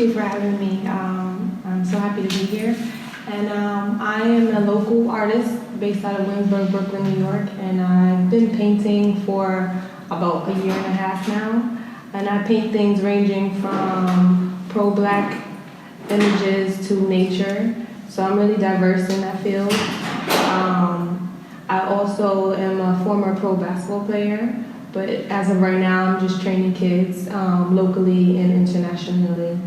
you for having me. I'm so happy to be here. And I am a local artist based out of Williamsburg, Brooklyn, New York. And I've been painting for about a year and a half now. And I paint things ranging from pro-black images to nature. So I'm really diverse in that field. I also am a former pro basketball player, but as of right now, I'm just training kids locally and internationally.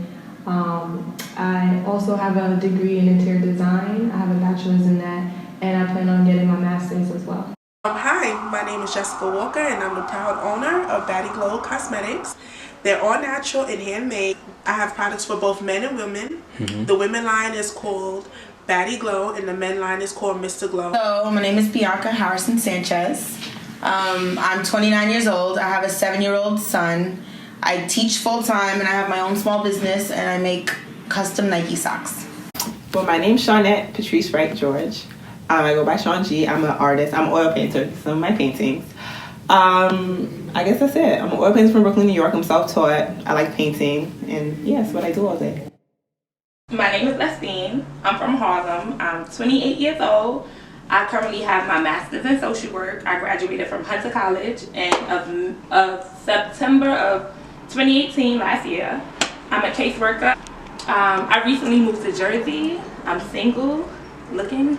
I also have a degree in interior design. I have a bachelor's in that, and I plan on getting my master's as well. Hi, my name is Jessica Walker, and I'm the proud owner of Batty Glow Cosmetics. They're all natural and handmade. I have products for both men and women. The women line is called Batty Glow, and the men line is called Mr. Glow. Hello, my name is Bianca Harrison Sanchez. I'm 29 years old. I have a 7-year-old son. I teach full-time, and I have my own small business, and I make custom Nike socks. Well, my name's Shawnette Patrice Frank George. I go by Sean G. I'm an artist. I'm an oil painter. Some of my paintings. I guess that's it. I'm an oil painter from Brooklyn, New York. I'm self-taught. I like painting, and yeah, that's what I do all day. My name is Lestine. I'm from Harlem. I'm 28 years old. I currently have my master's in social work. I graduated from Hunter College in of September of 2018, last year. I'm a caseworker. I recently moved to Jersey. I'm single, looking.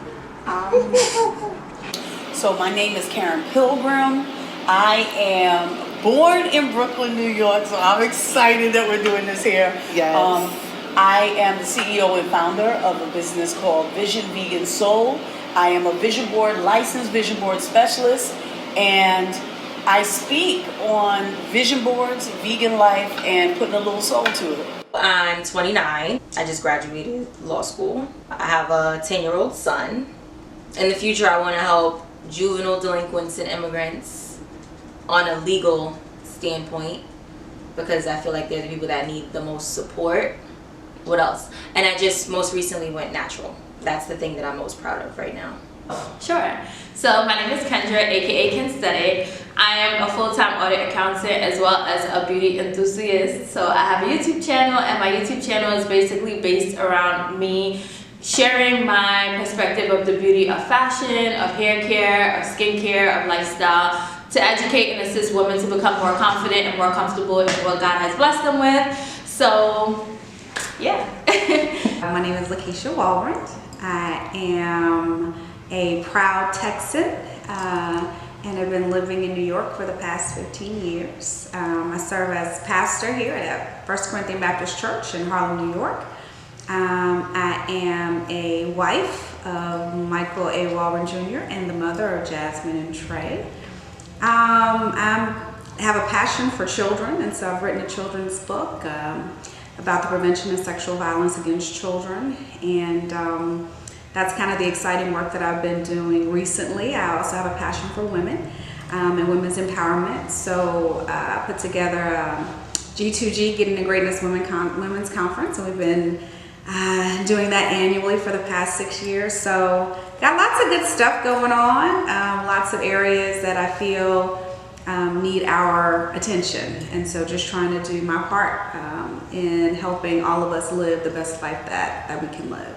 So my name is Karen Pilgrim. I am born in Brooklyn, New York, so I'm excited that we're doing this here. Yes. I am the CEO and founder of a business called Vision Vegan Soul. I am a vision board, licensed vision board specialist, and I speak on vision boards, vegan life, and putting a little soul to it. I'm 29. I just graduated law school. I have a 10-year-old son. In the future, I want to help juvenile delinquents and immigrants on a legal standpoint, because I feel like they're the people that need the most support. What else? And I just most recently went natural. That's the thing that I'm most proud of right now. Sure. So my name is Kendra, aka Kinsthetic. I am a full-time audit accountant as well as a beauty enthusiast. So I have a YouTube channel, and my YouTube channel is basically based around me sharing my perspective of the beauty of fashion, of hair care, of skincare, of lifestyle, to educate and assist women to become more confident and more comfortable in what God has blessed them with. So, yeah. My name is Lakeisha Walrent. I am a proud Texan, and I've been living in New York for the past 15 years. I serve as pastor here at First Corinthian Baptist Church in Harlem, New York. I am a wife of Michael A. Walrent Jr. and the mother of Jasmine and Trey. I have a passion for children, and so I've written a children's book about the prevention of sexual violence against children, and that's kind of the exciting work that I've been doing recently. I also have a passion for women and women's empowerment, so I put together G2G, Getting to Greatness Women's Conference, and we've been doing that annually for the past 6 years. So got lots of good stuff going on, lots of areas that I feel need our attention, and so just trying to do my part in helping all of us live the best life that we can live.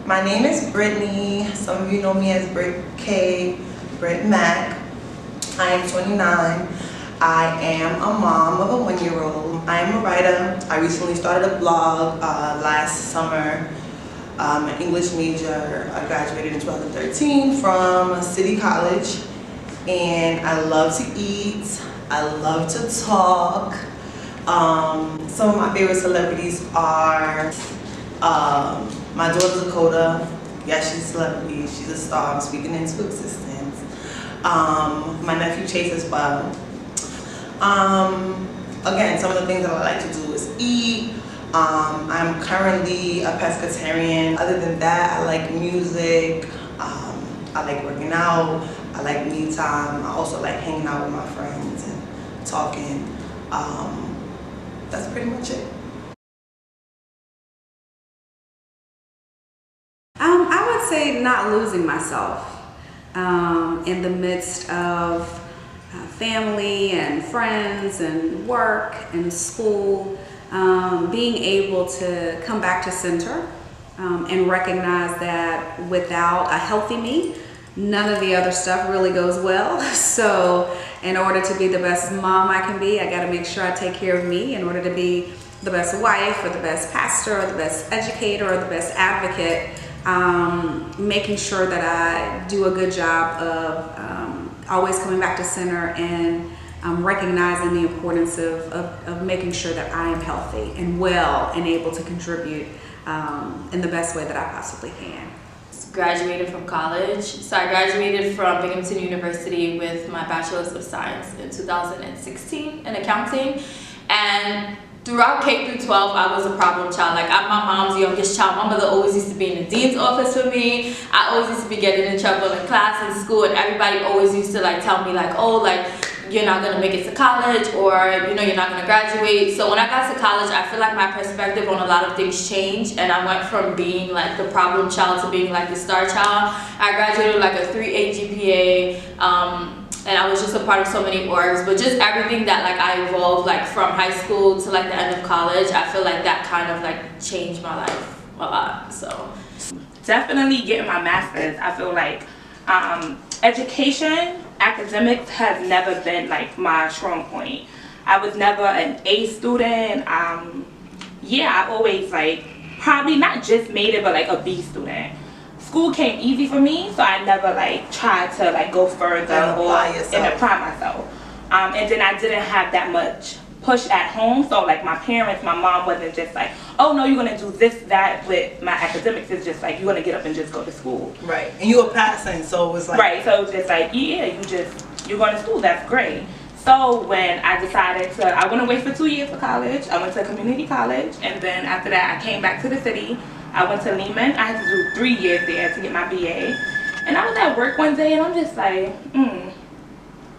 My name is Brittany. Some of you know me as Britt K, Britt Mac. I am 29. I am a mom of a 1-year-old. I am a writer. I recently started a blog last summer. I'm an English major. I graduated in 2013 from City College. And I love to eat. I love to talk. Some of my favorite celebrities are my daughter Dakota. Yes, she's a celebrity. She's a star. I'm speaking into existence. My nephew Chase as well. Again, some of the things that I like to do is eat. I'm currently a pescatarian. Other than that, I like music. I like working out. I like me time. I also like hanging out with my friends and talking. That's pretty much it. I would say not losing myself in the midst of family and friends and work and school. being able to come back to center and recognize that without a healthy me, none of the other stuff really goes well. So in order to be the best mom I can be, I got to make sure I take care of me in order to be the best wife or the best pastor or the best educator or the best advocate, making sure that I do a good job of always coming back to center and recognizing the importance of making sure that I am healthy and well and able to contribute in the best way that I possibly can. Graduated from college. So I graduated from Binghamton University with my Bachelor's of Science in 2016 in accounting. And throughout K through 12, I was a problem child. Like, I'm my mom's youngest child. My mother always used to be in the dean's office with me. I always used to be getting in trouble in class and school, and everybody always used to like tell me like, oh, like, you're not gonna make it to college, or you know, you're not gonna graduate. So when I got to college, I feel like my perspective on a lot of things changed, and I went from being like the problem child to being like the star child. I graduated with like a 3.8 GPA, and I was just a part of so many orgs, but just everything that like I evolved like from high school to like the end of college, I feel like that kind of like changed my life a lot. So definitely getting my master's. I feel like education, academics has never been like my strong point. I was never an A student. Yeah, I always like probably not just made it, but like a B student. School came easy for me, so I never like tried to like go further and apply myself. And then I didn't have that much push at home, so like my parents, my mom wasn't just like, oh no, you're gonna do this, that with my academics. It's just like, you're gonna get up and just go to school. Right, and you were passing, so it was like. Right, so it's just like, yeah, you're going to school, that's great. So when I decided I went away for 2 years for college. I went to community college, and then after that I came back to the city. I went to Lehman. I had to do 3 years there to get my BA. And I was at work one day and I'm just like,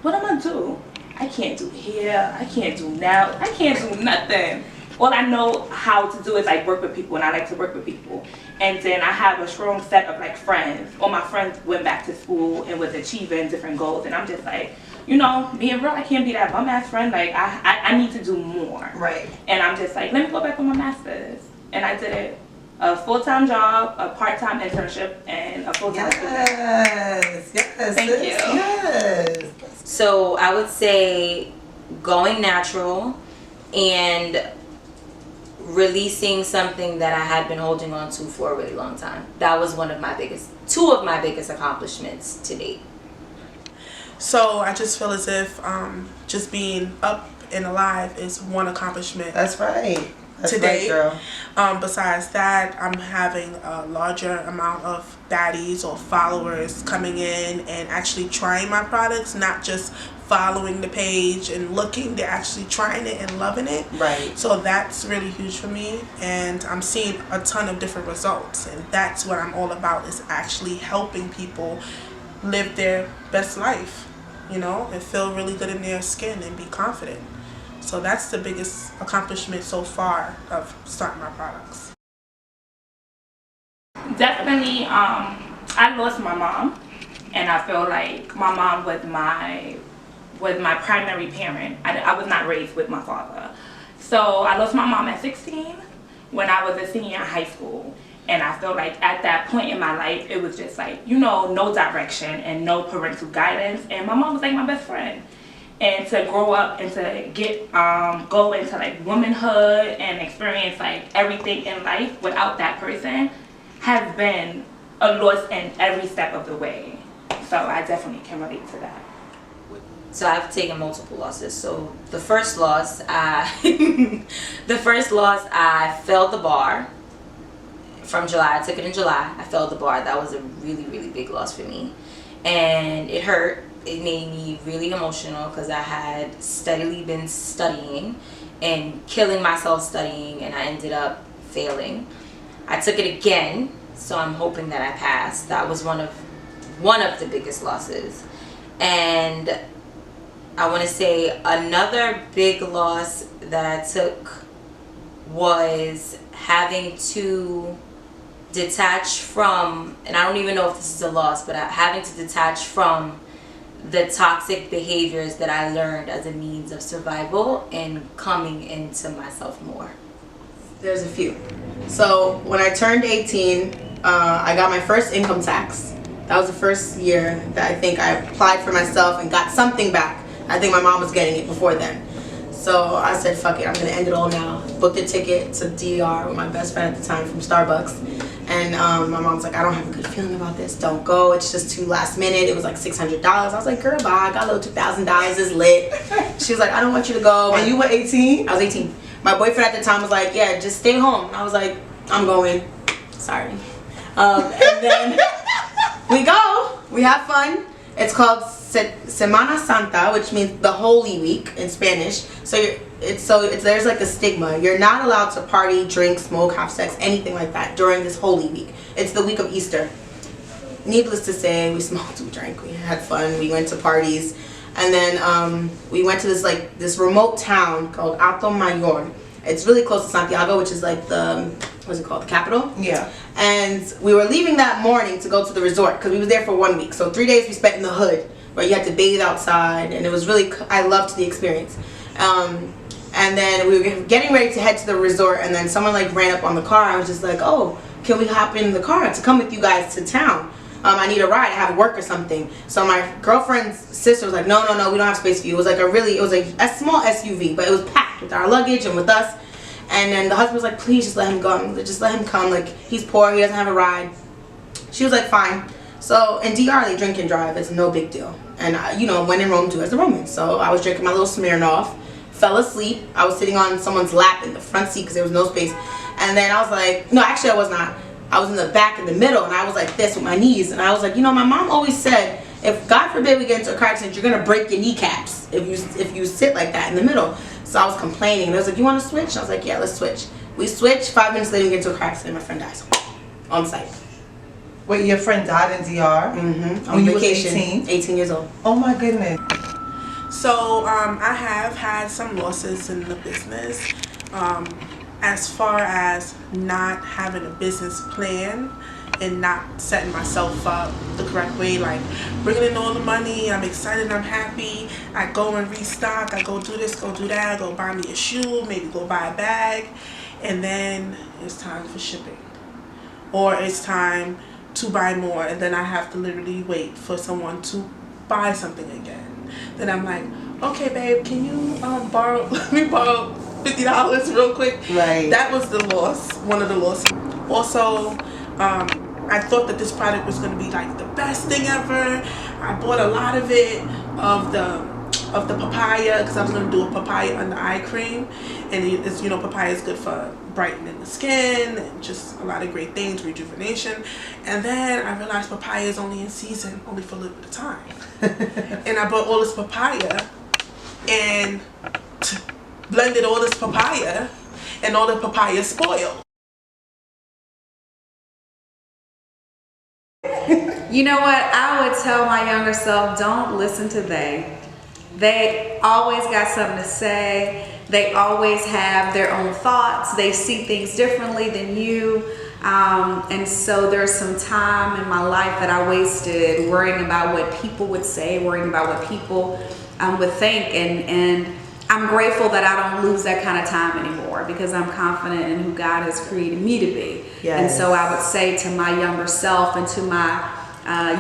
what am I gonna do? I can't do hair, I can't do nails, I can't do nothing. All I know how to do is like work with people, and I like to work with people. And then I have a strong set of like friends. All my friends went back to school and was achieving different goals, and I'm just like, you know, being real, I can't be that bum ass friend. Like I need to do more. Right. And I'm just like, let me go back with my master's. And I did it. A full-time job, a part-time internship, and a full-time Yes, Thank you. Yes. So I would say going natural and releasing something that I had been holding on to for a really long time. That was two of my biggest accomplishments to date. So I just feel as if just being up and alive is one accomplishment. That's right. That's today. right, girl. Besides that, I'm having a larger amount of baddies or followers coming in and actually trying my products, not just following the page and looking, they're actually trying it and loving it. Right. So that's really huge for me, and I'm seeing a ton of different results, and that's what I'm all about, is actually helping people live their best life, you know, and feel really good in their skin and be confident. So that's the biggest accomplishment so far of starting my products. Definitely, I lost my mom, and I feel like my mom was my primary parent. I was not raised with my father. So I lost my mom at 16 when I was a senior in high school. And I feel like at that point in my life, it was just like, you know, no direction and no parental guidance. And my mom was like my best friend. And to grow up and to get go into like womanhood and experience like everything in life without that person has been a loss in every step of the way. So I definitely can relate to that. So I've taken multiple losses. So the first loss, I failed the bar from July. I took it in July. I failed the bar. That was a really, really big loss for me, and it hurt. It made me really emotional because I had steadily been studying and killing myself studying, and I ended up failing. I took it again, so I'm hoping that I passed. That was one of the biggest losses. And I want to say another big loss that I took was having to detach from, and I don't even know if this is a loss, but having to detach from the toxic behaviors that I learned as a means of survival and coming into myself more. There's a few. So when I turned 18, I got my first income tax. That was the first year that I think I applied for myself and got something back. I think my mom was getting it before then. So I said, fuck it, I'm gonna end it all now. Booked a ticket to DR with my best friend at the time from Starbucks. And my mom's like, I don't have a good feeling about this. Don't go. It's just too last minute. It was like $600. I was like, girl, bye. I got a little $2,000. It's lit. She was like, I don't want you to go. And you were 18? I was 18. My boyfriend at the time was like, yeah, just stay home. I was like, I'm going. Sorry. And then we go. We have fun. It's called Semana Santa, which means the Holy Week in Spanish. So there's like a stigma. You're not allowed to party, drink, smoke, have sex, anything like that during this Holy Week. It's the week of Easter. Needless to say, we smoked, we drank, we had fun, we went to parties, and then we went to this remote town called Alto Mayor. It's really close to Santiago, which is like the, what's it called, the capital? Yeah. And we were leaving that morning to go to the resort because we were there for 1 week. So 3 days we spent in the hood where you had to bathe outside, and it was really, I loved the experience. And then we were getting ready to head to the resort, and then someone like ran up on the car. I was just like, oh, can we hop in the car to come with you guys to town? I need a ride, I have work or something. So my girlfriend's sister was like, no, we don't have space for you. It was like a small SUV, but it was packed with our luggage and with us. And then the husband was like, please just let him go. Just let him come. Like, he's poor, he doesn't have a ride. She was like, fine. So in DR, they drink and drive. It's no big deal. And when in Rome, do as the Romans. So I was drinking my little Smirnoff, fell asleep. I was sitting on someone's lap in the front seat because there was no space. And then I was like, no, actually I was not. I was in the back in the middle, and I was like this with my knees. And I was like, my mom always said, if God forbid we get into a car accident, you're gonna break your kneecaps if you sit like that in the middle. So I was complaining, and I was like, you want to switch? And I was like, yeah, let's switch. We switched. 5 minutes later, we get into a car accident. My friend dies on site. Wait, your friend died in DR? Mm-hmm. On vacation? 18 years old. Oh my goodness. So I have had some losses in the business. As far as not having a business plan and not setting myself up the correct way, like bringing in all the money, I'm excited, I'm happy, I go and restock, I go do this, go do that, I go buy me a shoe, maybe go buy a bag, and then it's time for shipping. Or it's time to buy more, and then I have to literally wait for someone to buy something again. Then I'm like, okay babe, can you let me borrow $50 real quick? Right. That was the loss, one of the losses. Also, I thought that this product was going to be like the best thing ever. I bought a lot of it, of the papaya, because I was going to do a papaya under eye cream, and it's, papaya is good for brightening the skin and just a lot of great things, rejuvenation. And then I realized papaya is only in season only for a little bit of time. And I bought all this papaya and blended all this papaya, and all the papaya spoiled. You know what? I would tell my younger self, don't listen to they. They always got something to say. They always have their own thoughts. They see things differently than you. And so there's some time in my life that I wasted worrying about what people would say, worrying about what people would think. And I'm grateful that I don't lose that kind of time anymore, because I'm confident in who God has created me to be. Yes. And so I would say to my younger self and to my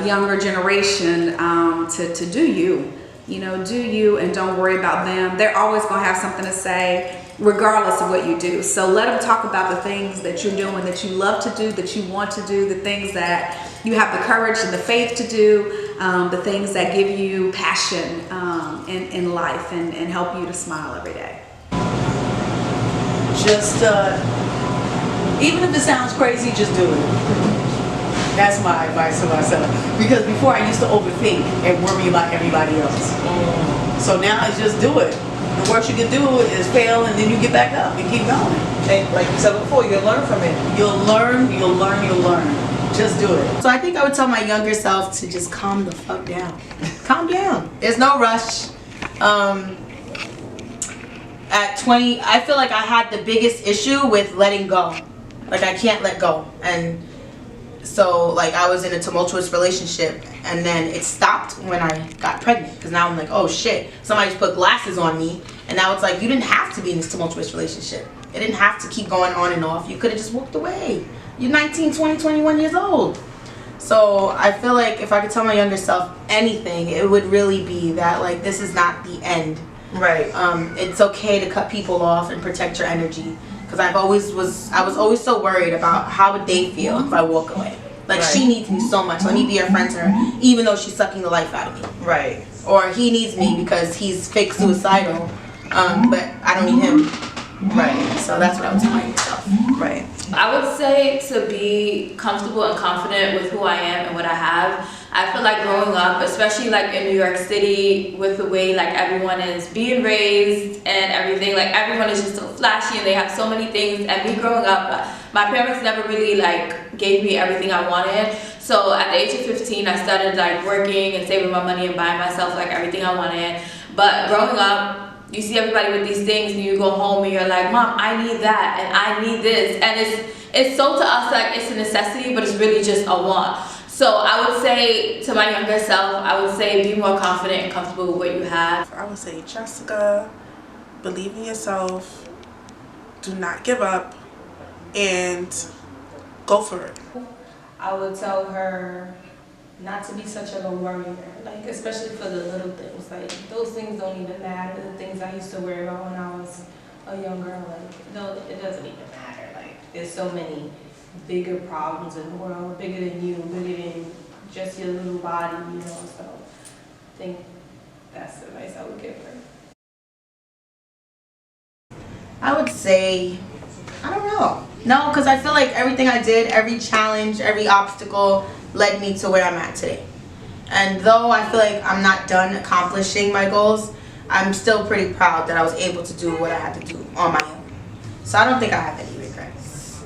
younger generation to do you. Do you, and don't worry about them. They're always going to have something to say regardless of what you do. So let them talk about the things that you're doing, that you love to do, that you want to do, the things that you have the courage and the faith to do, the things that give you passion in life and help you to smile every day. Just, even if it sounds crazy, just do it. That's my advice to myself. Because before I used to overthink and worry about everybody else. So now it's just do it. The worst you can do is fail, and then you get back up and keep going. And like you said before, you'll learn from it. You'll learn. Just do it. So I think I would tell my younger self to just calm the fuck down. Calm down. There's no rush. At 20, I feel like I had the biggest issue with letting go. Like, I can't let go. And so, like, I was in a tumultuous relationship, and then it stopped when I got pregnant. Because now I'm like, oh shit, somebody just put glasses on me, and now it's like, you didn't have to be in this tumultuous relationship. It didn't have to keep going on and off. You could have just walked away. You're 19, 20, 21 years old. So I feel like if I could tell my younger self anything, it would really be that, like, this is not the end. Right. It's okay to cut people off and protect your energy. Because I was always so worried about how would they feel if I walk away. Like, Right. she needs me so much. Let me be her friend to her, even though she's sucking the life out of me. Right. Or he needs me because he's fake suicidal, but I don't need him. Right. So that's what I would tell myself. Right. I would say to be comfortable and confident with who I am and what I have. I feel like growing up, especially like in New York City, with the way like everyone is being raised and everything, like everyone is just so flashy and they have so many things. And me growing up, my parents never really like gave me everything I wanted. So at the age of 15, I started like working and saving my money and buying myself like everything I wanted. But growing up, you see everybody with these things and you go home and you're like, Mom, I need that and I need this. And it's so to us like it's a necessity, but it's really just a want. So I would say to my younger self, I would say be more confident and comfortable with what you have. I would say, Jessica, believe in yourself, do not give up, and go for it. I would tell her not to be such of a worrier, like especially for the little things. Like those things don't even matter. The things I used to worry about when I was a young girl, like no, it doesn't even matter. Like there's so many bigger problems in the world, bigger than you, bigger than just your little body, you know. So I think that's the advice I would give her. I would say, I don't know. No, because I feel like everything I did, every challenge, every obstacle led me to where I'm at today. And though I feel like I'm not done accomplishing my goals, I'm still pretty proud that I was able to do what I had to do on my own. So I don't think I have any regrets.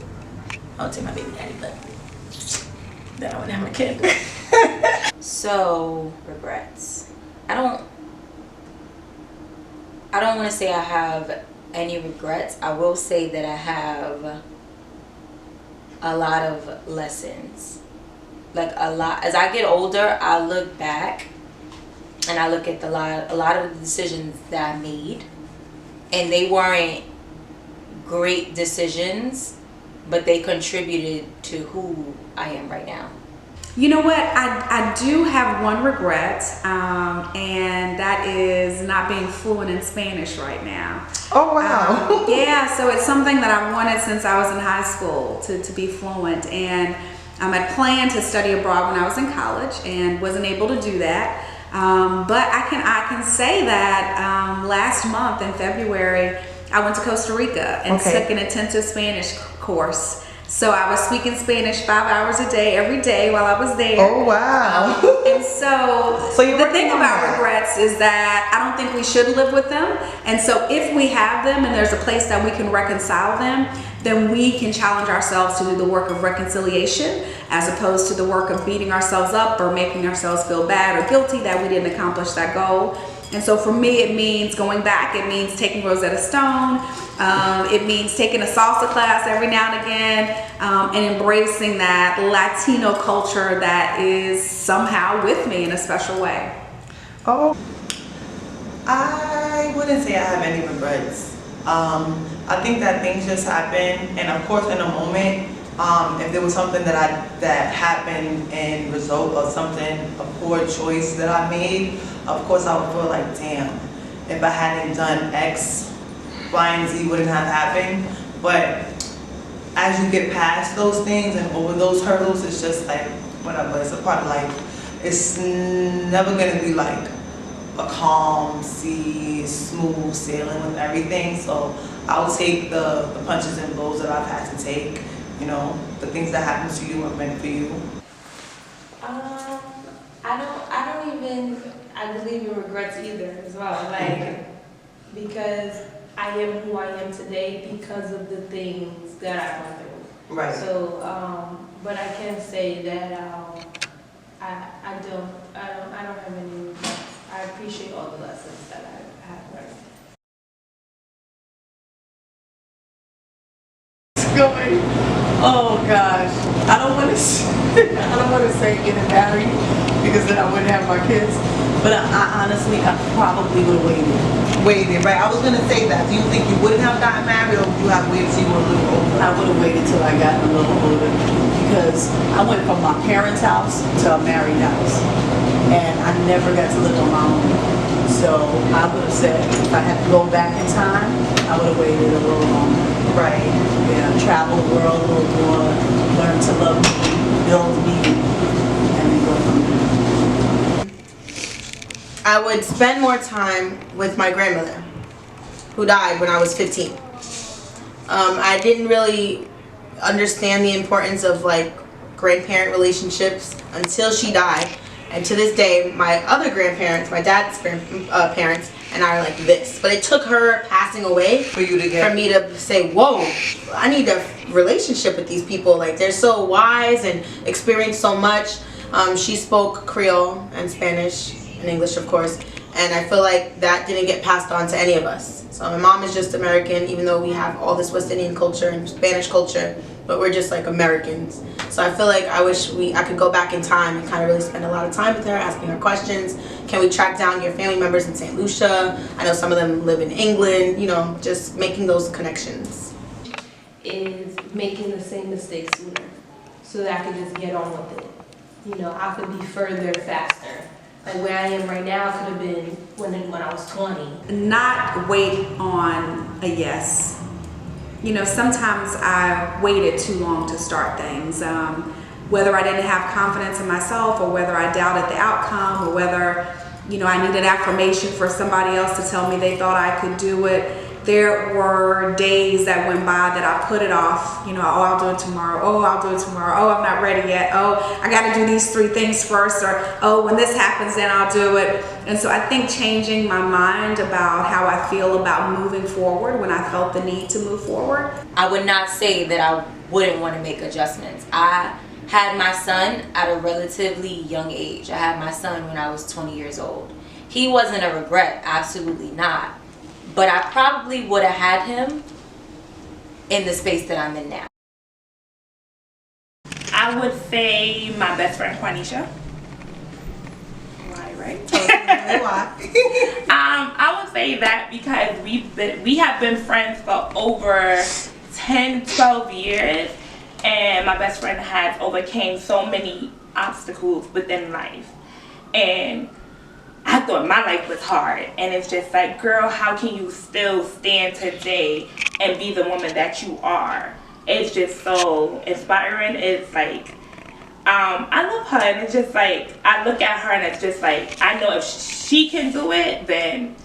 I would say my baby daddy, but then I wouldn't have my kid. So, regrets. I don't want to say I have any regrets. I will say that I have a lot of lessons. Like a lot. As I get older, I look back and I look at a lot of the decisions that I made, and they weren't great decisions, but they contributed to who I am right now. You know what? I do have one regret, and that is not being fluent in Spanish right now. Oh, wow. Yeah, so it's something that I wanted since I was in high school to be fluent, and I had planned to study abroad when I was in college and wasn't able to do that. But I can say that last month in February, I went to Costa Rica and took an intensive Spanish course. So I was speaking Spanish 5 hours a day, every day while I was there. Oh, wow. And so the thing about regrets is that I don't think we should live with them. And so if we have them and there's a place that we can reconcile them, then we can challenge ourselves to do the work of reconciliation as opposed to the work of beating ourselves up or making ourselves feel bad or guilty that we didn't accomplish that goal. And so for me, it means going back. It means taking Rosetta Stone. It means taking a salsa class every now and again, and embracing that Latino culture that is somehow with me in a special way. Oh, I wouldn't say I have any regrets. I think that things just happen, and of course, in a moment, if there was something that happened in result of something, a poor choice that I made, of course I would feel like, damn, if I hadn't done X, Y, and Z wouldn't have happened. But as you get past those things and over those hurdles, it's just like, whatever, it's a part of life. It's never gonna be like a calm sea, smooth sailing with everything. So I'll take the punches and blows that I've had to take. You know, the things that happen to you are meant for you. I believe in regrets either as well. Like, because I am who I am today because of the things that I went through. Right. So, but I can say that I don't have any regrets. I appreciate all the lessons that I have learned. Going. Oh gosh, I don't want to. I don't want to say getting married because then I wouldn't have my kids. But I honestly, I probably would have waited. Right. I was gonna say that. Do you think you wouldn't have gotten married, or would you have waited till you were a little older? I would have waited till I got a little older because I went from my parents' house to a married house, and I never got to live on my own. So I would have said if I had to go back in time, I would have waited a little longer. Right. Yeah, travel the world a little more, learn to love me, build me, and then go from there. I would spend more time with my grandmother, who died when I was 15. I didn't really understand the importance of like grandparent relationships until she died. And to this day, my other grandparents, my dad's parents, and I are like this. But it took her passing away For you to get. for me to say, whoa, I need a relationship with these people. Like, they're so wise and experience so much. She spoke Creole and Spanish and English, of course. And I feel like that didn't get passed on to any of us. So my mom is just American, even though we have all this West Indian culture and Spanish culture, but we're just like Americans. So I feel like I wish I could go back in time and kind of really spend a lot of time with her, asking her questions. Can we track down your family members in St. Lucia? I know some of them live in England, you know, just making those connections. Is making the same mistakes sooner, so that I could just get on with it. You know, I could be further faster. Like where I am right now could have been when I was 20. Not wait on a yes. You know, sometimes I waited too long to start things. Whether I didn't have confidence in myself, or whether I doubted the outcome, or whether, you know, I needed affirmation for somebody else to tell me they thought I could do it. There were days that went by that I put it off. You know, oh, I'll do it tomorrow. Oh, I'll do it tomorrow. Oh, I'm not ready yet. Oh, I got to do these 3 things first. Or, oh, when this happens, then I'll do it. And so I think changing my mind about how I feel about moving forward when I felt the need to move forward. I would not say that I wouldn't want to make adjustments. I had my son at a relatively young age. I had my son when I was 20 years old. He wasn't a regret, absolutely not. But I probably would have had him in the space that I'm in now. I would say my best friend Juanisha. Why, right? I would say that because we have been friends for over 10, 12 years, and my best friend has overcame so many obstacles within life. And I thought my life was hard, and it's just like, girl, how can you still stand today and be the woman that you are? It's just so inspiring. It's like, I love her, and it's just like, I look at her and it's just like, I know if she can do it, then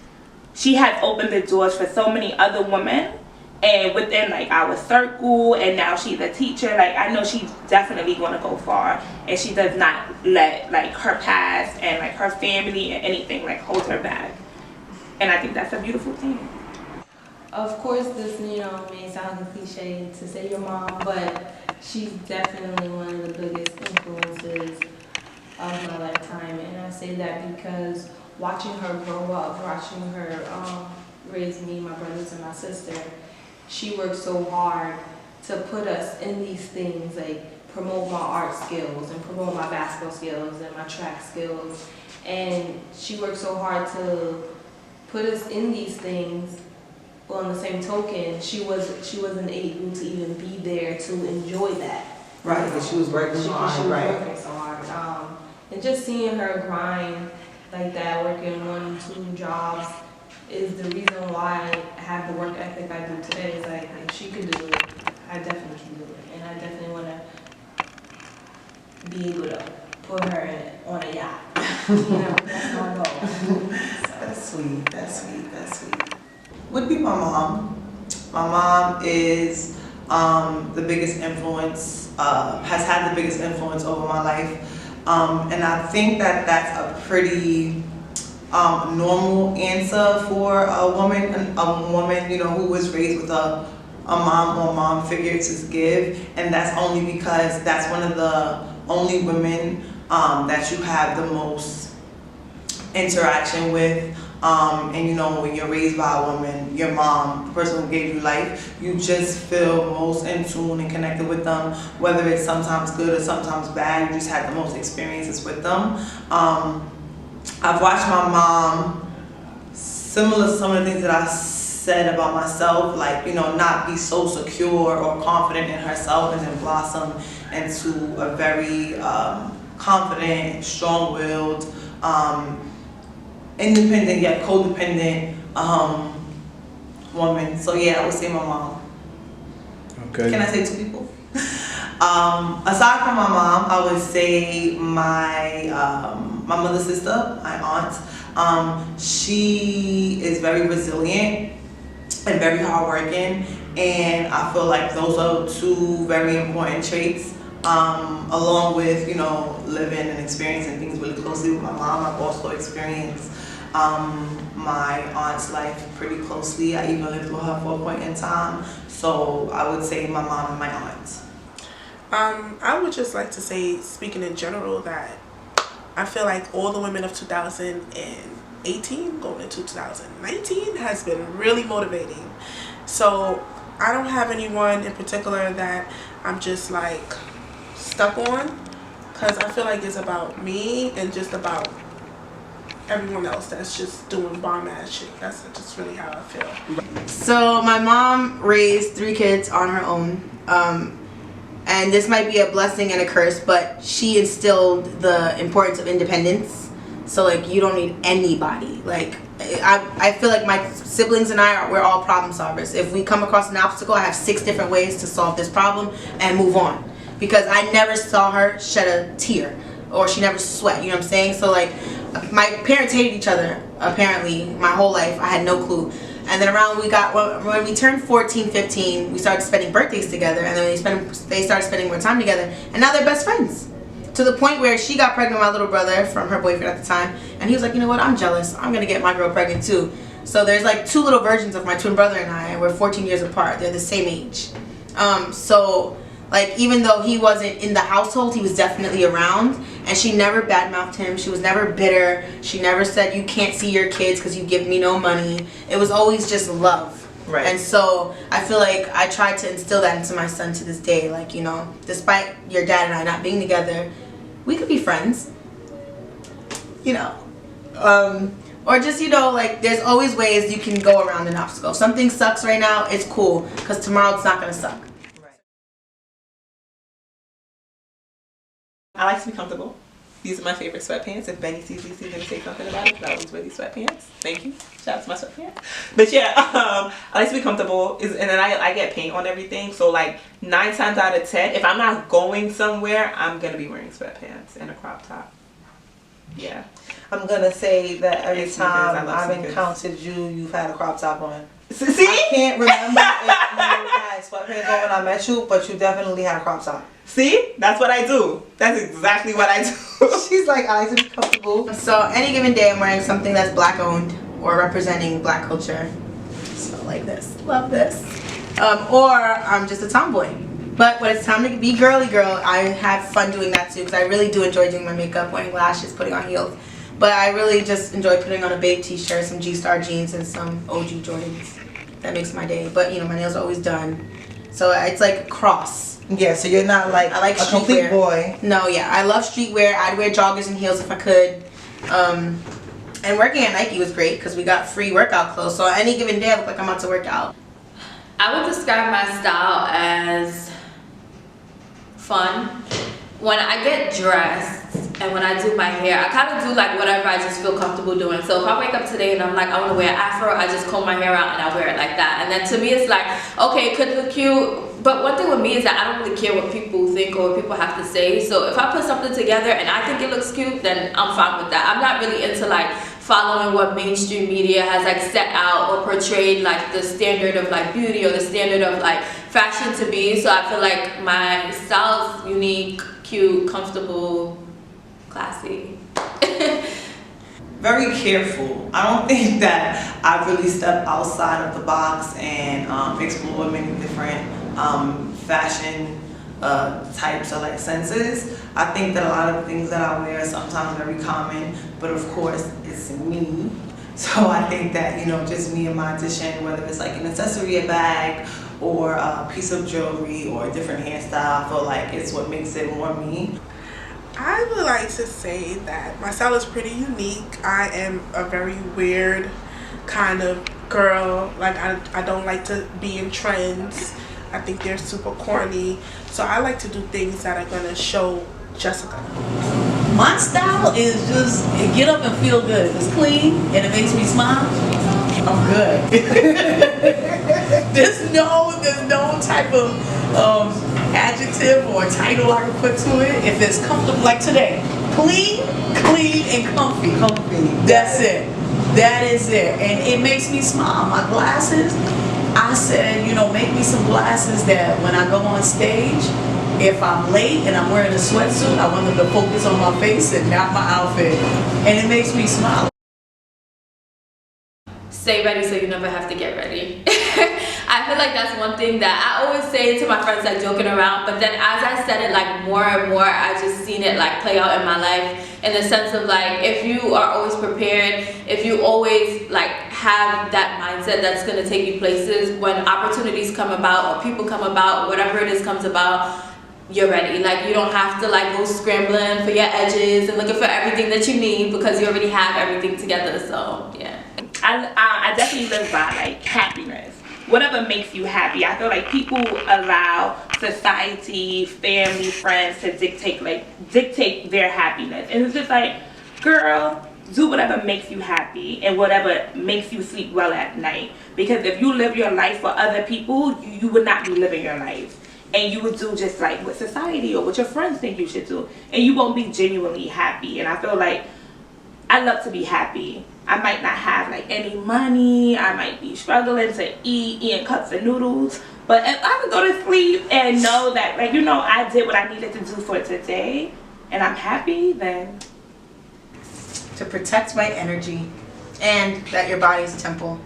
she has opened the doors for so many other women. And within like our circle, and now she's a teacher, like I know she's definitely going to go far, and she does not let like her past and like her family and anything like hold her back. And I think that's a beautiful thing. Of course, this, you know, may sound a cliche to say your mom, but she's definitely one of the biggest influences of my lifetime. And I say that because watching her grow up, watching her raise me, my brothers, and my sister, she worked so hard to put us in these things, like promote my art skills and promote my basketball skills and my track skills. And she worked so hard to put us in these things. But on the same token, she wasn't able to even be there to enjoy that. Right, because she was working hard. She was Right. working so hard. And just seeing her grind like that, working 1, 2 jobs, is the reason why I have the work ethic I do today. It's like, if she could do it, I definitely can do it. And I definitely want to be able to put her on a yacht. You know, that's my goal. That's sweet. That's sweet. That's sweet. Would be my mom. My mom is the biggest influence, has had the biggest influence over my life. And I think that that's a pretty normal answer for a woman, you know, who was raised with a mom or mom figure to give. And that's only because that's one of the only women that you have the most interaction with. And you know, when you're raised by a woman, your mom, the person who gave you life, you just feel most in tune and connected with them, whether it's sometimes good or sometimes bad. You just had the most experiences with them. I've watched my mom, similar to some of the things that I said about myself, like, you know, not be so secure or confident in herself, and then blossom into a very confident, strong-willed, independent yet codependent woman. So yeah, I would say my mom. Okay. Can I say two people? Aside from my mom, I would say my mother's sister, my aunt. She is very resilient and very hardworking, and I feel like those are two very important traits. Along with, you know, living and experiencing things really closely with my mom, I've also experienced my aunt's life pretty closely. I even lived with her for a point in time. So I would say my mom and my aunt. I would just like to say, speaking in general, that I feel like all the women of 2018 going into 2019 has been really motivating. So I don't have anyone in particular that I'm just like stuck on, because I feel like it's about me and just about everyone else that's just doing bomb ass shit. That's just really how I feel. So my mom raised 3 kids on her own, and this might be a blessing and a curse, but she instilled the importance of independence. So like, you don't need anybody. Like, I feel like my siblings and we're all problem solvers. If we come across an obstacle, I have 6 different ways to solve this problem and move on, because I never saw her shed a tear or she never sweat, you know what I'm saying? So like, my parents hated each other apparently my whole life. I had no clue. And then around when we turned 14, 15, we started spending birthdays together, and then they started spending more time together, and now they're best friends. To the point where she got pregnant with my little brother from her boyfriend at the time, and he was like, you know what, I'm jealous. I'm gonna get my girl pregnant too. So there's like 2 little versions of my twin brother and I, and we're 14 years apart. They're the same age. So like, even though he wasn't in the household, he was definitely around, and she never badmouthed him. She was never bitter. She never said, you can't see your kids because you give me no money. It was always just love. Right. And so I feel like I tried to instill that into my son to this day. Like, you know, despite your dad and I not being together, we could be friends, you know. Or just, you know, like, there's always ways you can go around an obstacle. If something sucks right now, it's cool, because tomorrow it's not going to suck. I like to be comfortable. These are my favorite sweatpants. If Benny sees these, he's going to say something about it, because I always wear these sweatpants. Thank you. Shout out to my sweatpants. But yeah, I like to be comfortable. And then I get paint on everything. So like 9 times out of 10, if I'm not going somewhere, I'm going to be wearing sweatpants and a crop top. Yeah. I'm gonna say that every And sneakers. I time love I've sneakers. encountered you, you've had a crop top on. See? I can't remember if you had sweatpants on when I met you, but you definitely had a crop top. See? That's what I do. That's exactly what I do. She's like, I like to be comfortable. So any given day, I'm wearing something that's black owned or representing black culture. So like this. Love this. Or I'm just a tomboy. But when it's time to be girly girl, I have fun doing that too, because I really do enjoy doing my makeup, wearing lashes, putting on heels. But I really just enjoy putting on a Babe t-shirt, some G-Star jeans, and some OG Jordans. That makes my day. But you know, my nails are always done. So it's like a cross. Yeah, so you're not like, I like a complete streetwear. boy. No, yeah, I love streetwear. I'd wear joggers and heels if I could. And working at Nike was great because we got free workout clothes. So any given day, I look like I'm about to work out. I would describe my style as fun. When I get dressed and when I do my hair, I kind of do like whatever I just feel comfortable doing. So if I wake up today and I'm like, I want to wear an afro, I just comb my hair out and I wear it like that. And then to me, it's like, okay, it could look cute. But one thing with me is that I don't really care what people think or what people have to say. So if I put something together and I think it looks cute, then I'm fine with that. I'm not really into like following what mainstream media has like set out or portrayed like the standard of like beauty or the standard of like fashion to be. So I feel like my style is unique, cute, comfortable, classy. Very careful. I don't think that I really step outside of the box and explore many different fashion types or like senses. I think that a lot of the things that I wear are sometimes very common, but of course it's me, So I think that, you know, just me and my addition, whether it's like an accessory, a bag, or a piece of jewelry, or a different hairstyle, I feel like it's what makes it more me. I would like to say that my style is pretty unique. I am a very weird kind of girl. Like, I don't like to be in trends. I think they're super corny. So I like to do things that are gonna show Jessica. My style is just get up and feel good. If it's clean and it makes me smile, I'm good. there's no type of adjective or title I can put to it. If it's comfortable, like today, clean, and comfy. That's it. That is it. And it makes me smile. My glasses, I said, you know, make me some glasses that when I go on stage, if I'm late and I'm wearing a sweatsuit, I want them to focus on my face and not my outfit. And it makes me smile. Stay ready so you never have to get ready. I feel like that's one thing that I always say to my friends, like joking around, but then as I said it like more and more, I just seen it like play out in my life, in the sense of like, if you are always prepared, if you always like have that mindset that's going to take you places, when opportunities come about or people come about, whatever it is comes about, you're ready. Like, you don't have to like go scrambling for your edges and looking for everything that you need, because you already have everything together. So yeah, I definitely live by like happiness. Whatever makes you happy. I feel like people allow society, family, friends to dictate their happiness, and it's just like, girl, do whatever makes you happy and whatever makes you sleep well at night. Because if you live your life for other people, you would not be living your life. And you would do just like what society or what your friends think you should do. And you won't be genuinely happy. And I feel like I love to be happy. I might not have like any money. I might be struggling to eating cups of noodles. But if I could go to sleep and know that, like, you know, I did what I needed to do for today and I'm happy, then. To protect my energy and that your body is a temple.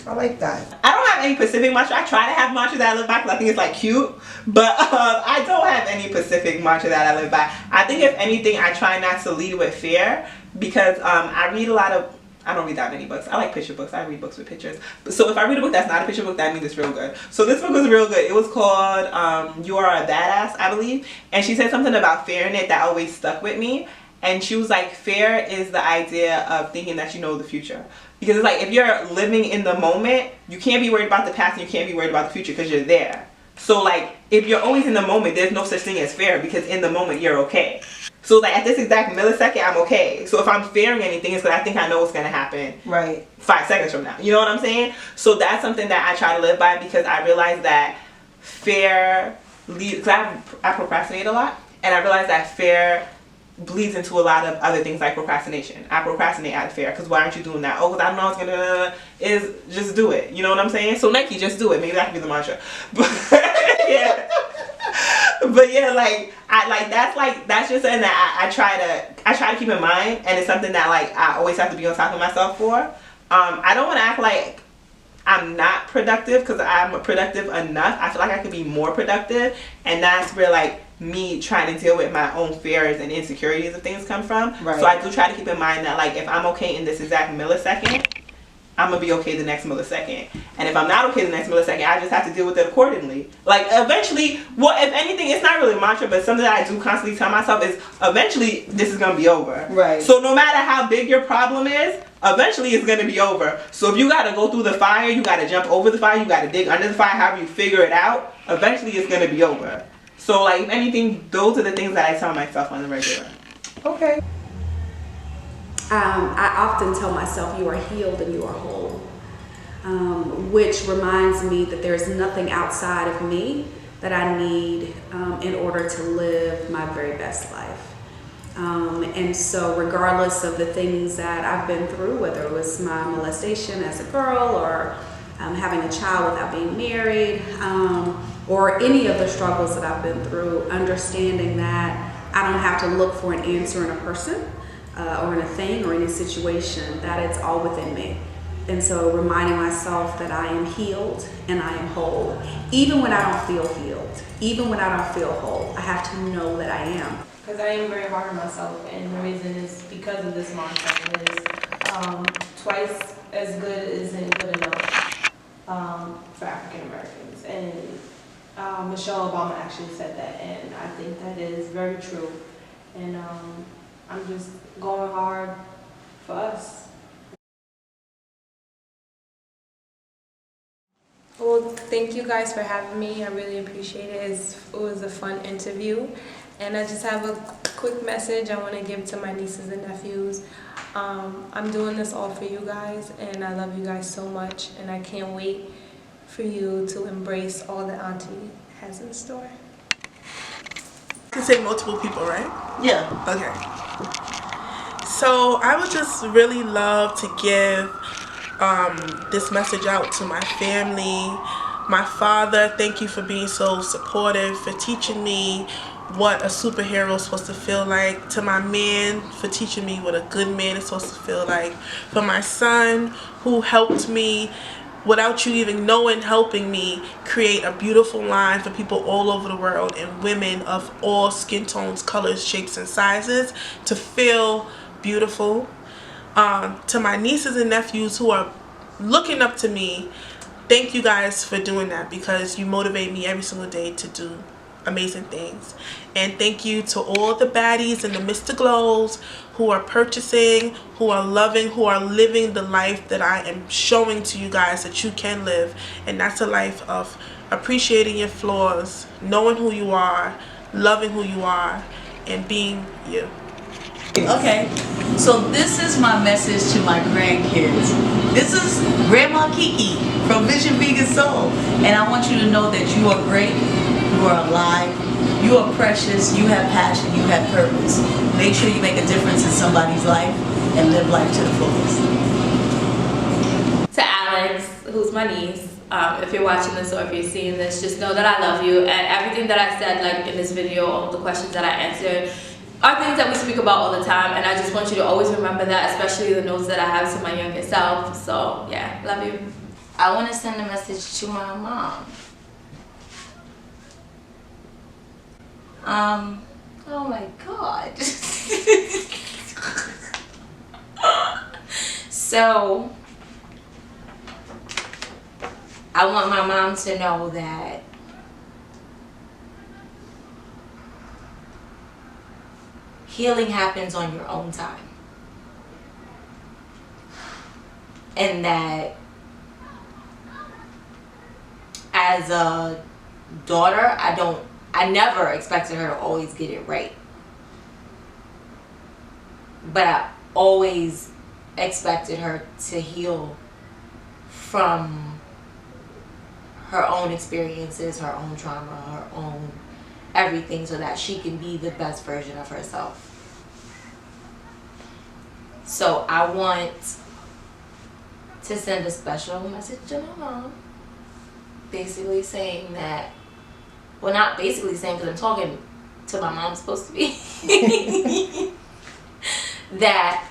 I like that. I don't have any specific mantra. I try to have mantra that I live by because I think it's like cute, but I don't have any specific mantra that I live by. I think if anything, I try not to lead with fear, because I read a lot of, I don't read that many books. I like picture books. I read books with pictures. So if I read a book that's not a picture book, that means it's real good. So this book was real good. It was called You Are a Badass, I believe. And she said something about fear in it that always stuck with me. And she was like, fear is the idea of thinking that you know the future. Because it's like, if you're living in the moment, you can't be worried about the past and you can't be worried about the future because you're there. So like, if you're always in the moment, there's no such thing as fear, because in the moment you're okay. So like, at this exact millisecond, I'm okay. So if I'm fearing anything, it's because I think I know what's going to happen Right. 5 seconds from now. You know what I'm saying? So that's something that I try to live by, because I realize that fear leads, because I procrastinate a lot, and I realize that fear bleeds into a lot of other things like procrastination. I procrastinate out of fear, because why aren't you doing that? Oh, because I don't know it's gonna, is just do it. You know what I'm saying? So Nike, just do it. Maybe that could be the mantra. But yeah. But yeah, like that's just something that I try to keep in mind, and it's something that like I always have to be on top of myself for. I don't want to act like I'm not productive, because I'm productive enough. I feel like I could be more productive, and that's where like me trying to deal with my own fears and insecurities of things come from. Right. So I do try to keep in mind that like, if I'm okay in this exact millisecond, I'm gonna be okay the next millisecond. And if I'm not okay the next millisecond, I just have to deal with it accordingly. Like, eventually, well, if anything, it's not really a mantra, but something that I do constantly tell myself is, eventually this is gonna be over. Right. So no matter how big your problem is, eventually it's gonna be over. So if you gotta go through the fire, you gotta jump over the fire, you gotta dig under the fire, however you figure it out, eventually it's gonna be over. So like, if anything, those are the things that I tell myself on the regular. Okay. I often tell myself, you are healed and you are whole, which reminds me that there's nothing outside of me that I need in order to live my very best life. And so regardless of the things that I've been through, whether it was my molestation as a girl, or having a child without being married, or any of the struggles that I've been through, understanding that I don't have to look for an answer in a person or in a thing or in a situation, that it's all within me. And so reminding myself that I am healed and I am whole. Even when I don't feel healed, even when I don't feel whole, I have to know that I am. Because I am very hard on myself, and the reason is because of this mantra. It is twice as good isn't good enough for African Americans. And Michelle Obama actually said that, and I think that is very true. And I'm just going hard for us. Well, thank you guys for having me. I really appreciate it. It was a fun interview. And I just have a quick message I want to give to my nieces and nephews. I'm doing this all for you guys, and I love you guys so much. And I can't wait for you to embrace all that Auntie has in store. You can say multiple people, right? Yeah. Okay. So I would just really love to give this message out to my family. My father, thank you for being so supportive, for teaching me what a superhero is supposed to feel like. To my man, for teaching me what a good man is supposed to feel like. For my son, who helped me without you even knowing, helping me create a beautiful line for people all over the world and women of all skin tones, colors, shapes, and sizes to feel beautiful. To my nieces and nephews who are looking up to me, thank you guys for doing that, because you motivate me every single day to do amazing things. And thank you to all the baddies and the Mr. Glows who are purchasing, who are loving, who are living the life that I am showing to you guys that you can live. And that's a life of appreciating your flaws, knowing who you are, loving who you are, and being you. Okay, so this is my message to my grandkids. This is Grandma Kiki from Vision Vegan Soul, and I want you to know that you are great, you are alive, you are precious, you have passion, you have purpose. Make sure you make a difference in somebody's life and live life to the fullest. To Alex, who's my niece, if you're watching this or if you're seeing this, just know that I love you, and everything that I said, like in this video, all the questions that I answered, are things that we speak about all the time, and I just want you to always remember that, especially the notes that I have to my younger self. So yeah, love you. I want to send a message to my mom. Oh my God. So, I want my mom to know that healing happens on your own time. And that as a daughter, I never expected her to always get it right. But I always expected her to heal from her own experiences, her own trauma, her own everything, so that she can be the best version of herself. So I want to send a special message to my mom, basically saying that, well, not basically saying, because I'm talking to my mom, supposed to be, that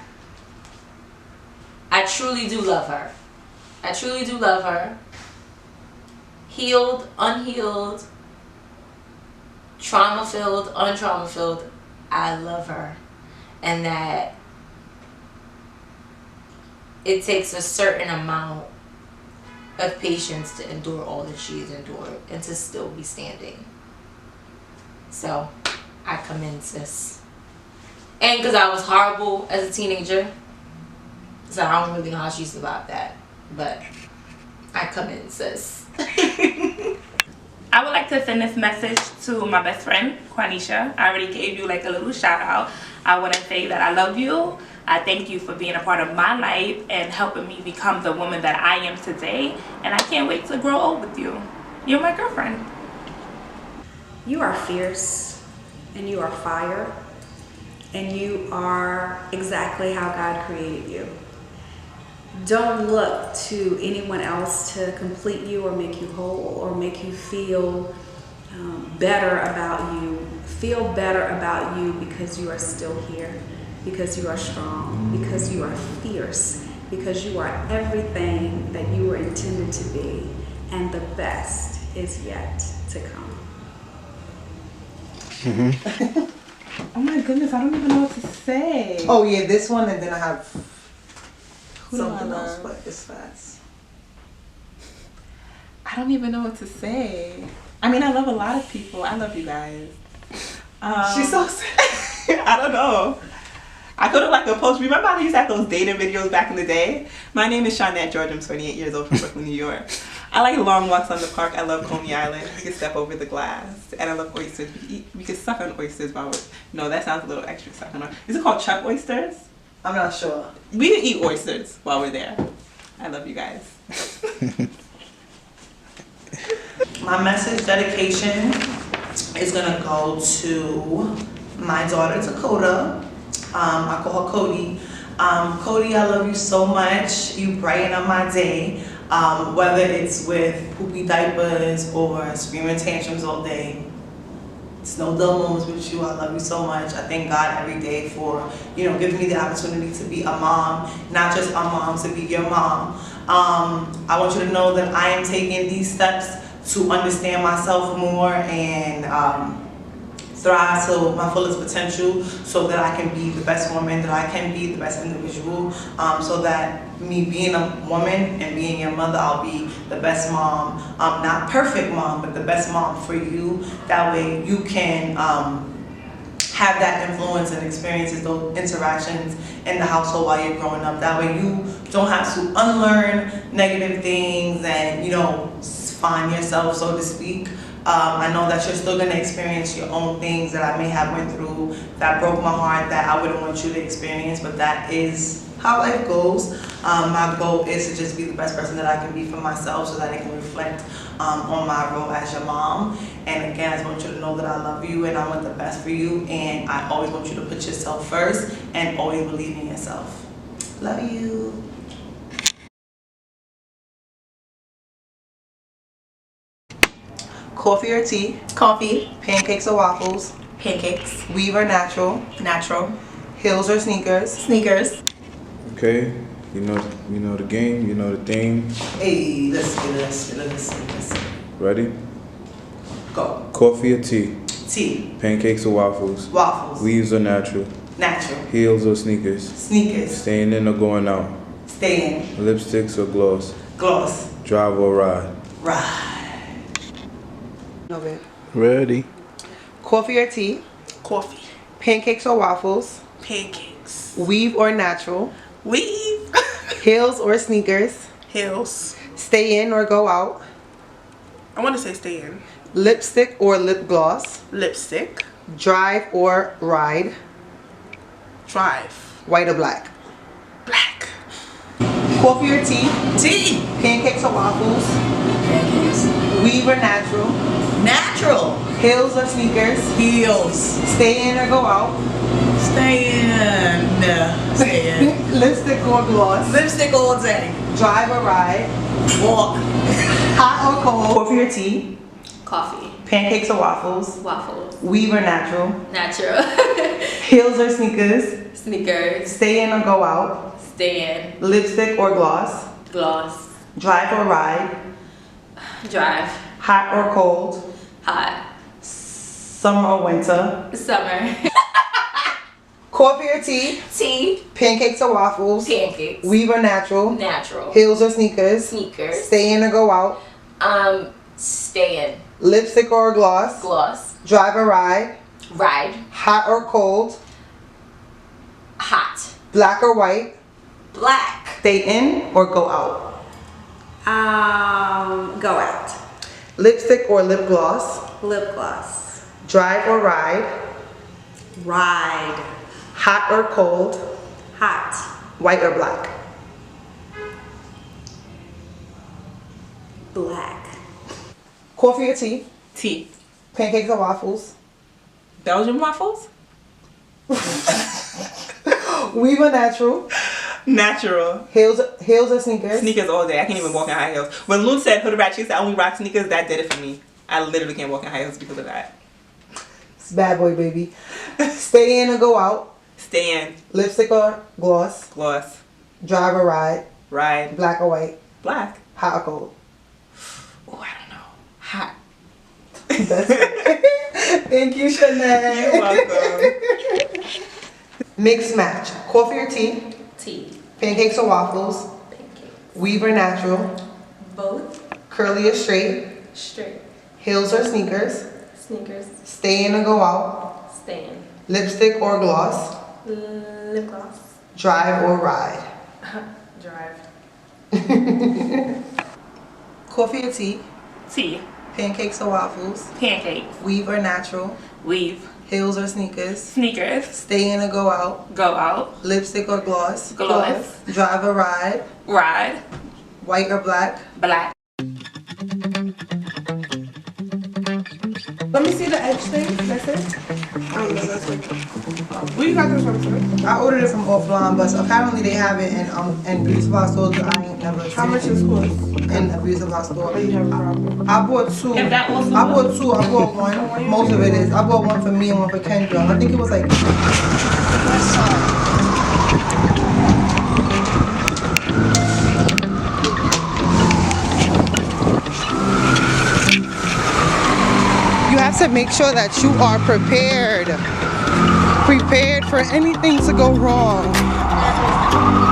I truly do love her. I truly do love her. Healed, unhealed, trauma-filled, untrauma-filled, I love her. And that it takes a certain amount of patience to endure all that she has endured and to still be standing. So, I commend sis. And because I was horrible as a teenager, so I don't really know how she survived that. But I commend sis. I would like to send this message to my best friend, Quanisha. I already gave you like a little shout out. I want to say that I love you. I thank you for being a part of my life and helping me become the woman that I am today. And I can't wait to grow old with you. You're my girlfriend. You are fierce, and you are fire, and you are exactly how God created you. Don't look to anyone else to complete you or make you whole or make you feel better about you. Feel better about you because you are still here, because you are strong, because you are fierce, because you are everything that you were intended to be, and the best is yet to come. Oh my goodness, I don't even know what to say. Oh yeah, this one, and then I have Something else, but it's fast. I don't even know what to say. I mean, I love a lot of people. I love you guys. She's so I don't know. I could have like a post. Remember how I used to have those dating videos back in the day? My name is Shawnette George. I'm 28 years old from Brooklyn, New York. I like long walks on the park. I love Coney Island. We can step over the glass. And I love oysters. We can suck on oysters while we're... No, that sounds a little extra sucking on. Is it called chuck oysters? I'm not sure. We can eat oysters while we're there. I love you guys. My message dedication is gonna go to my daughter Dakota. I call her Cody. Cody, I love you so much. You brighten up my day. Whether it's with poopy diapers or screaming tantrums all day. It's no dull moments with you. I love you so much. I thank God every day for, giving me the opportunity to be a mom, not just a mom, to be your mom. I want you to know that I am taking these steps to understand myself more and thrive to my fullest potential so that I can be the best woman that I can be, the best individual, so that me being a woman and being your mother, I'll be the best mom, not perfect mom, but the best mom for you. That way you can have that influence and experiences, those interactions in the household while you're growing up. That way you don't have to unlearn negative things and, find yourself, so to speak. I know that you're still going to experience your own things that I may have went through that broke my heart that I wouldn't want you to experience, but that is how life goes. My goal is to just be the best person that I can be for myself so that I can reflect on my role as your mom. And again, I just want you to know that I love you and I want the best for you, and I always want you to put yourself first and always believe in yourself. Love you. Coffee or tea? Coffee. Pancakes or waffles? Pancakes. Weave or natural? Natural. Heels or sneakers? Sneakers. Okay, you know the game, you know the theme. Hey, let's get it. Ready? Go. Coffee or tea? Tea. Pancakes or waffles? Waffles. Weaves or natural? Natural. Heels or sneakers? Sneakers. Staying in or going out? Stay in. Lipsticks or gloss? Gloss. Drive or ride? Ride. No bit. Ready? Coffee or tea? Coffee. Pancakes or waffles? Pancakes. Weave or natural? Weave. Heels or sneakers? Heels. Stay in or go out? I want to say stay in. Lipstick or lip gloss? Lipstick. Drive or ride? Drive. White or black? Black. Coffee or tea? Tea. Pancakes or waffles? Pancakes. Weave or natural? Natural. Heels or sneakers? Heels. Stay in or go out? Stay in. Stay in. Lipstick or gloss? Lipstick all day. Drive or ride? Walk. Hot or cold? Coffee or tea? Coffee. Pancakes or waffles? Waffles. Weave or natural? Natural. Heels or sneakers? Sneakers. Stay in or go out? Stay in. Lipstick or gloss? Gloss. Drive or ride? Drive. Hot or cold? Hot. Summer or winter? Summer. Coffee or tea? Tea. Pancakes or waffles? Pancakes. Weave or natural? Natural. Heels or sneakers? Sneakers. Stay in or go out? Stay in. Lipstick or gloss? Gloss. Drive or ride? Ride. Hot or cold? Hot. Black or white? Black. Stay in or go out? Go out. Lipstick or lip gloss? Lip gloss. Drive or ride? Ride. Hot or cold? Hot. White or black? Black. Coffee or tea? Tea. Pancakes or waffles? Belgian waffles? Weave or natural? Natural. Heels or sneakers? Sneakers all day. I can't even walk in high heels. When Loon said hood rat chicks, I only rock sneakers, that did it for me. I literally can't walk in high heels because of that. It's bad boy, baby. Stay in or go out? Stay in. Lipstick or gloss? Gloss. Drive or ride? Ride. Black or white? Black. Hot or cold? Oh, I don't know. Hot. That's it. Thank you, Shanae. You're welcome. Mixed match. Coffee or tea? Tea. Pancakes or waffles? Pancakes. Weave or natural? Both. Curly or straight? Straight. Heels or sneakers? Sneakers. Stay in or go out? Stay in. Lipstick or gloss? Lip gloss. Drive or ride? Drive. Coffee or tea? Tea. Pancakes or waffles? Pancakes. Weave or natural? Weave. Heels or sneakers? Sneakers. Stay in or go out? Go out. Lipstick or gloss? Gloss. Drive or ride? Ride. White or black? Black. Let me see the edge thing. That's it. Oh, no, that's it. Where you got this from, sir? I ordered it from offline, but apparently they have it in beauty supply stores. But I ain't never. How much is cost? In a beauty supply store? Oh, you have a problem. I bought two. If that also I bought two. I bought one. Most of it is. I bought one for me and one for Kendra. I think it was like. You have to make sure that you are prepared for anything to go wrong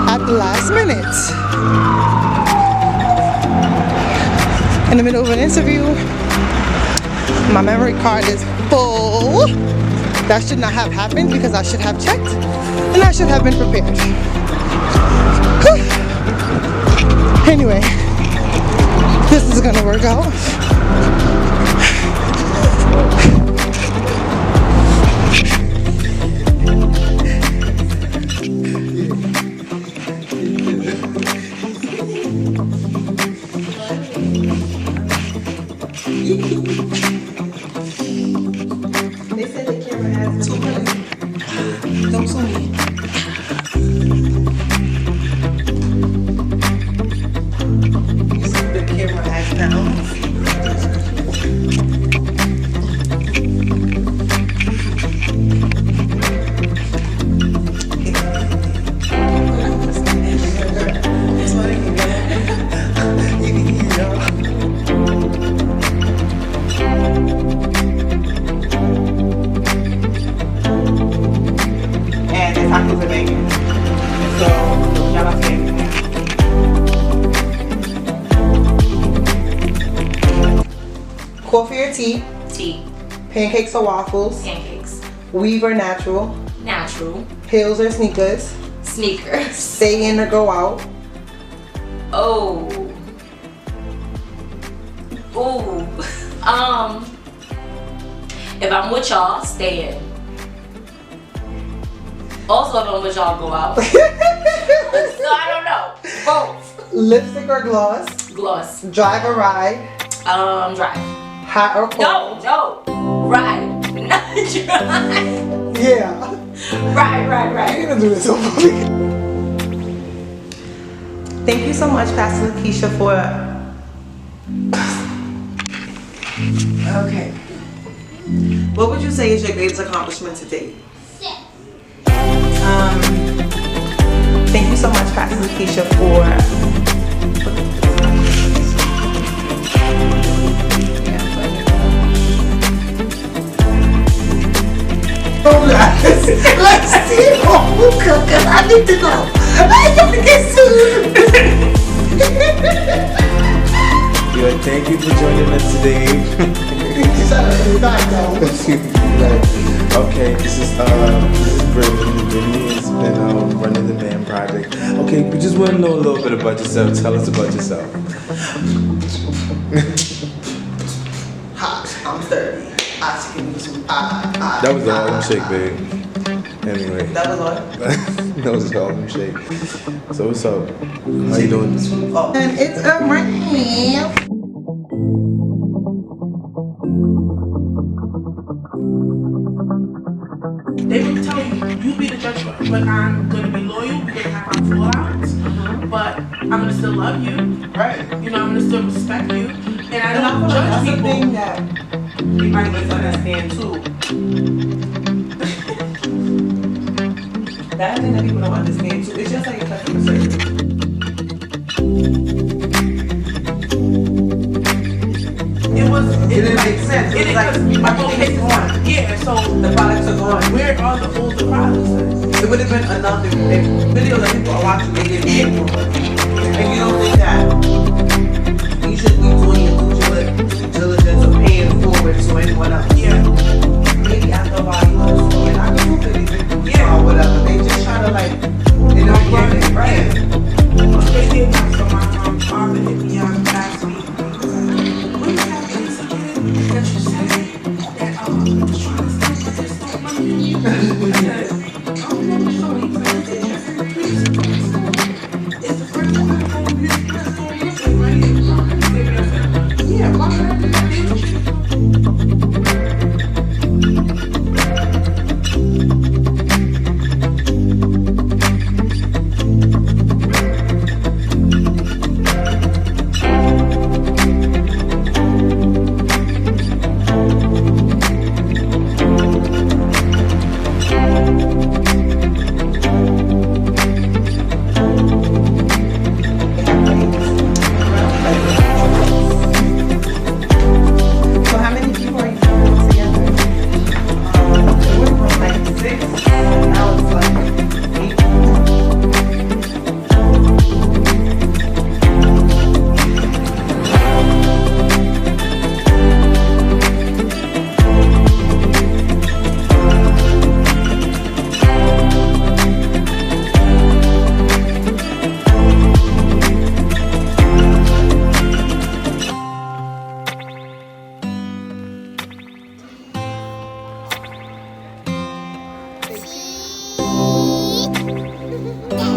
at the last minute. In the middle of an interview, my memory card is full. That should not have happened because I should have checked and I should have been prepared. Anyway, this is gonna work out. They said the camera has 2 minutes. Don't sue me. You said the camera has pounds. And the tacos are banging. So, y'all have to Coffee or tea? Tea. Pancakes or waffles? Pancakes. Weave or natural? Natural. Heels or sneakers? Sneakers. Stay in or go out? Oh. Ooh. If I'm with y'all, stay in. Also, if I'm with y'all, go out. So I don't know. Both. Lipstick or gloss? Gloss. Drive or ride? Drive. Hot or cold? No. Ride. Not drive. Yeah. Right. You're gonna do this so quick. Thank you so much, Pastor Lakeisha, for. Okay. What would you say is your greatest accomplishment to date? Thank you so much, Pastor Lakeisha, for. Let's see who cook, cause I need to know. I have to get sued. Yo, thank you for joining us today. Okay, this is Brittany. Brittany has been running the band project. Okay, we just want to know a little bit about yourself. Tell us about yourself. Hot, I'm 30. Hot chicken noodles. That was the Harlem Shake, babe. Anyway. That was what? That was the Harlem Shake. So what's up? How you doing? Oh. And it's a rain. They would tell you, you be the judge, but I'm gonna be loyal. We're gonna have our fallouts, but I'm gonna still love you. Right. You know, I'm gonna still respect you, and I And I don't feel like judge that's the people. thing that you might misunderstand too. That's the thing that people don't understand too. It's just like customer service. It didn't make sense. It was like my location on. Yeah, so The products are gone. where are the older products? It would have been enough if videos that people are watching, they didn't pay for it. And you don't think that you should be doing your due diligence or paying forward to anyone else? Yeah. Maybe after a while you understand. I can do anything or whatever. They just try to like, they don't get it right. They did not, so my father hit me up last week. What is that place again that you said that was trying to steal my stole money? I said, I don't know what story. He's like, it's the first time I told you this story. It's right here. Yeah, why would I do that? So how many people are you putting together? It went from like 6, now it's like 8.